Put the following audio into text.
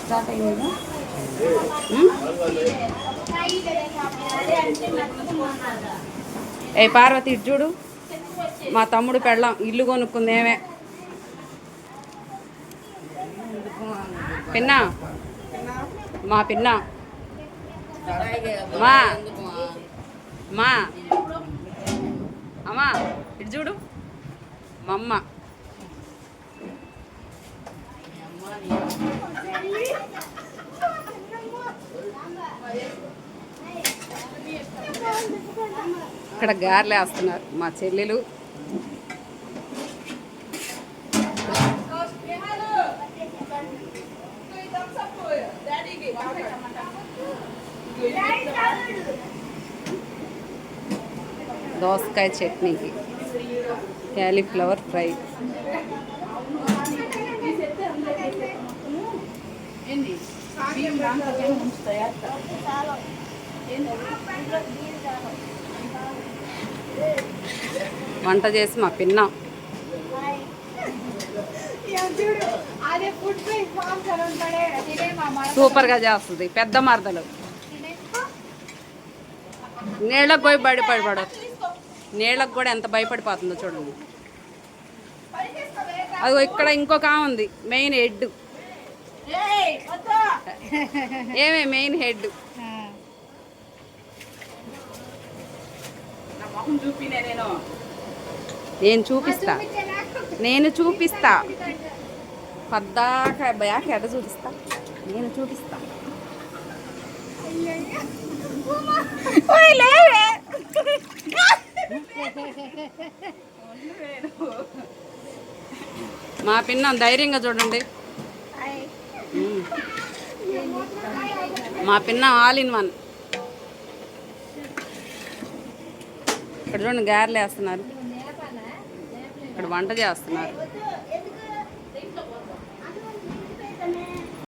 Start అయింది. ఏ పార్వతి ఇటు చూడు, మా తమ్ముడు పెళ్ళాం ఇల్లు కొనుక్కుందేమే. పిన్నా, మా పిన్నా, మా మా అమ్మా ఇటు చూడు, మా అమ్మ. ఇక్కడ గారెలు వేస్తున్నారు మా చెల్లెలు. దోసకాయ చట్నీకి క్యాలీఫ్లవర్ ఫ్రై. వంట చేసి మా పిన్న సూపర్గా చేస్తుంది. పెద్ద మరదలు నీళ్ళకు పోయి భయపడదు. నీళ్ళకు కూడా ఎంత భయపడిపోతుందో చూడండి. అది ఇక్కడ ఇంకొక ఉంది మెయిన్ హెడ్. ఏమే మెయిన్ హెడ్. నేను చూపిస్తా పద్దాక బ్యాక్ ఎడ చూపిస్తా. నేను చూపిస్తా. మా పిన్న ధైర్యంగా చూడండి. మా పిన్న ఆల్ ఇన్ వన్. ఇక్కడ చూడండి గారెలు వేస్తున్నారు, ఇక్కడ వంట చేస్తున్నారు.